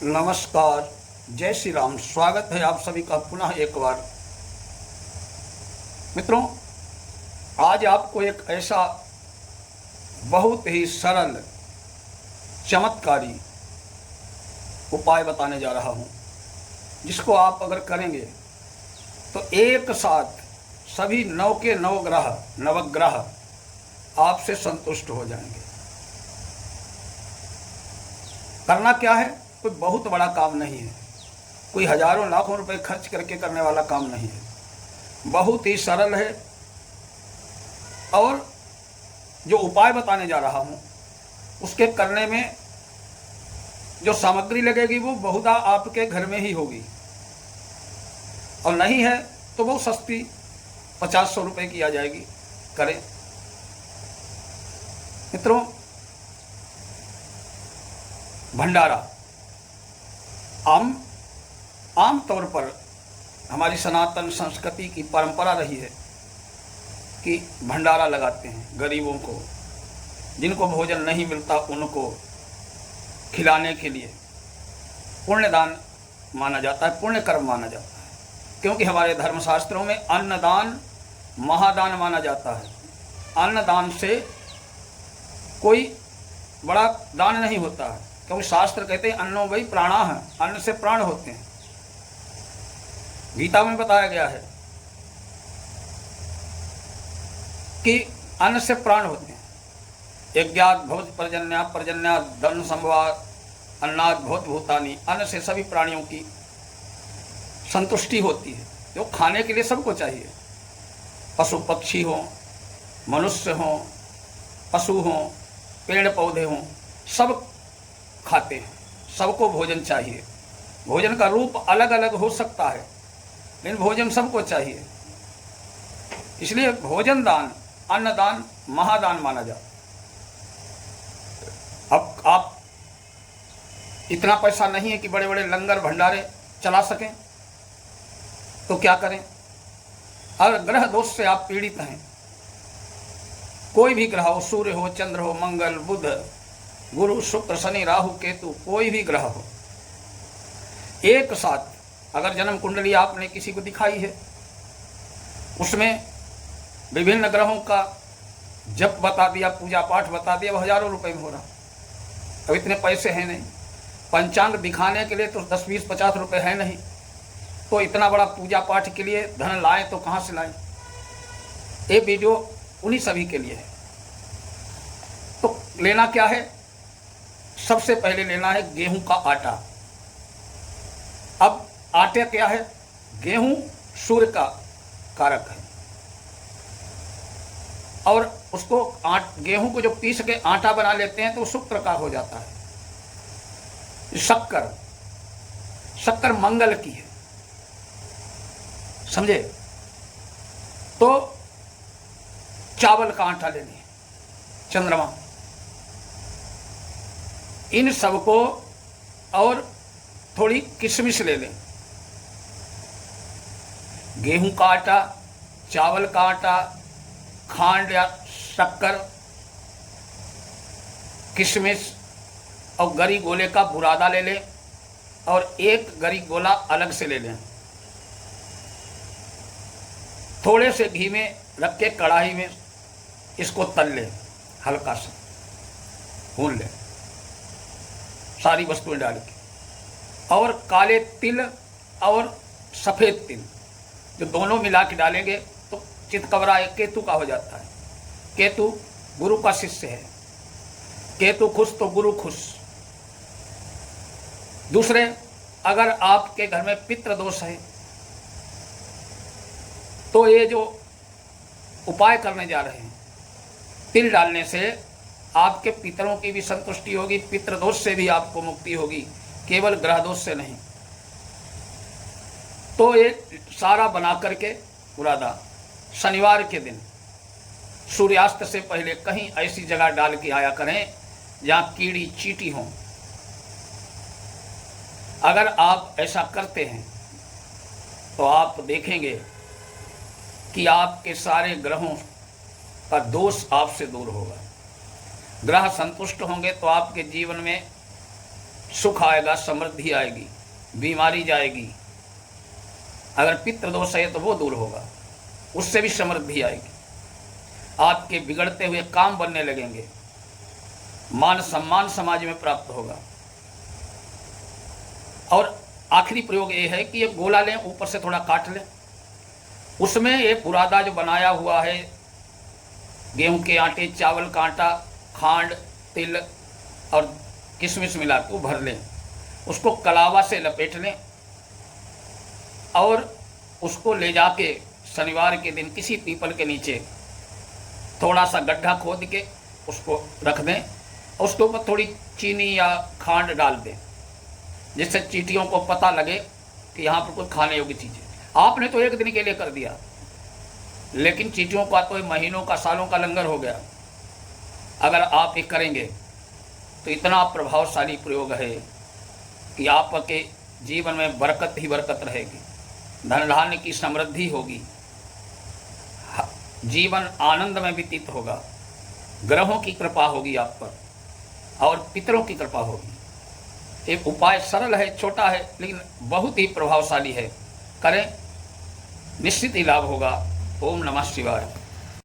नमस्कार, जय श्री राम। स्वागत है आप सभी का पुनः एक बार। मित्रों, आज आपको एक ऐसा बहुत ही सरल चमत्कारी उपाय बताने जा रहा हूं, जिसको आप अगर करेंगे तो एक साथ सभी 9 के 9 ग्रह नवग्रह आपसे संतुष्ट हो जाएंगे। करना क्या है? कोई बहुत बड़ा काम नहीं है, कोई हजारों लाखों रुपए खर्च करके करने वाला काम नहीं है, बहुत ही सरल है। और जो उपाय बताने जा रहा हूं उसके करने में जो सामग्री लगेगी वो बहुधा आपके घर में ही होगी, और नहीं है तो बहुत सस्ती 50-100 रुपए की आ जाएगी। करें मित्रों, भंडारा आम तौर पर हमारी सनातन संस्कृति की परंपरा रही है कि भंडारा लगाते हैं गरीबों को, जिनको भोजन नहीं मिलता उनको खिलाने के लिए। पुण्यदान माना जाता है, पुण्य कर्म माना जाता है, क्योंकि हमारे धर्मशास्त्रों में अन्नदान महादान माना जाता है। अन्नदान से कोई बड़ा दान नहीं होता है, क्योंकि शास्त्र कहते हैं अन्नो वही प्राणा है, अन्न से प्राण होते हैं। गीता में बताया गया है कि अन्न से प्राण होते हैं। यज्ञात् भवति पर्जन्या, पर्जन्यात् धन संभवात्, अन्नात् भवति भूतानि। अन्न से सभी प्राणियों की संतुष्टि होती है, जो खाने के लिए सबको चाहिए। पशु पक्षी हो, मनुष्य हो, पशु हो, पेड़ पौधे हों, सब खाते हैं, सबको भोजन चाहिए। भोजन का रूप अलग अलग हो सकता है, लेकिन भोजन सबको चाहिए। इसलिए भोजन दान, अन्नदान महादान माना जाता है। अब आप इतना पैसा नहीं है कि बड़े बड़े लंगर भंडारे चला सकें, तो क्या करें? अगर ग्रह दोष से आप पीड़ित हैं, कोई भी ग्रह हो, सूर्य हो, चंद्र हो, मंगल, बुध, गुरु, शुक्र, शनि, राहु, केतु, कोई भी ग्रह हो, एक साथ अगर जन्म कुंडली आपने किसी को दिखाई है, उसमें विभिन्न ग्रहों का जप बता दिया, पूजा पाठ बता दिया, वो हजारों रुपए में हो रहा। अब इतने पैसे हैं नहीं, पंचांग दिखाने के लिए तो 10, 20, 50 रुपए है नहीं, तो इतना बड़ा पूजा पाठ के लिए धन लाएं तो कहाँ से लाएं? ये वीडियो उन्हीं सभी के लिए है। तो लेना क्या है? सबसे पहले लेना है गेहूं का आटा। अब आटे क्या है? गेहूं सूर्य का कारक है, और उसको गेहूं को जो पीस के आटा बना लेते हैं तो शुक्र का हो जाता है। शक्कर मंगल की है, समझे? तो चावल का आटा ले लें, चंद्रमा, इन सबको, और थोड़ी किशमिश ले लें। गेहूं का आटा, चावल का आटा, खांड या शक्कर, किशमिश और गरी गोले का बुरादा ले लें, और एक गरी गोला अलग से ले लें। थोड़े से घी में रख के कढ़ाई में इसको तल लें, हल्का सा भून लें, सारी वस्तुएं डाल के। और काले तिल और सफ़ेद तिल जो दोनों मिला के डालेंगे तो चितकबरा एक केतु का हो जाता है। केतु गुरु का शिष्य है, केतु खुश तो गुरु खुश। दूसरे, अगर आपके घर में पितृ दोष है तो ये जो उपाय करने जा रहे हैं, तिल डालने से आपके पितरों की भी संतुष्टि होगी, पितृ दोष से भी आपको मुक्ति होगी, केवल ग्रह दोष से नहीं। तो ये सारा बना करके बुरादा शनिवार के दिन सूर्यास्त से पहले कहीं ऐसी जगह डाल के आया करें जहां कीड़ी चींटी हो। अगर आप ऐसा करते हैं तो आप देखेंगे कि आपके सारे ग्रहों का दोष आपसे दूर होगा। ग्रह संतुष्ट होंगे तो आपके जीवन में सुख आएगा, समृद्धि आएगी, बीमारी जाएगी। अगर पितृदोष है तो वो दूर होगा, उससे भी समृद्धि आएगी। आपके बिगड़ते हुए काम बनने लगेंगे, मान सम्मान समाज में प्राप्त होगा। और आखिरी प्रयोग ये है कि ये गोला लें, ऊपर से थोड़ा काट लें, उसमें ये बुरादा जो बनाया हुआ है, गेहूं के आटे, चावल का आटा, खांड, तिल और किशमिश मिला के भर लें, उसको कलावा से लपेट लें और उसको ले जाके शनिवार के दिन किसी पीपल के नीचे थोड़ा सा गड्ढा खोद के उसको रख दें और उसके ऊपर थोड़ी चीनी या खांड डाल दें, जिससे चींटियों को पता लगे कि यहाँ पर कोई खाने योग्य चीज़ है। आपने तो एक दिन के लिए कर दिया, लेकिन चींटियों का तो महीनों का, सालों का लंगर हो गया। अगर आप ये करेंगे तो इतना प्रभावशाली प्रयोग है कि आपके जीवन में बरकत ही बरकत रहेगी, धन धान्य की समृद्धि होगी, जीवन आनंद में व्यतीत होगा, ग्रहों की कृपा होगी आप पर और पितरों की कृपा होगी। एक उपाय सरल है, छोटा है, लेकिन बहुत ही प्रभावशाली है। करें, निश्चित ही लाभ होगा। ओम नमः शिवाय।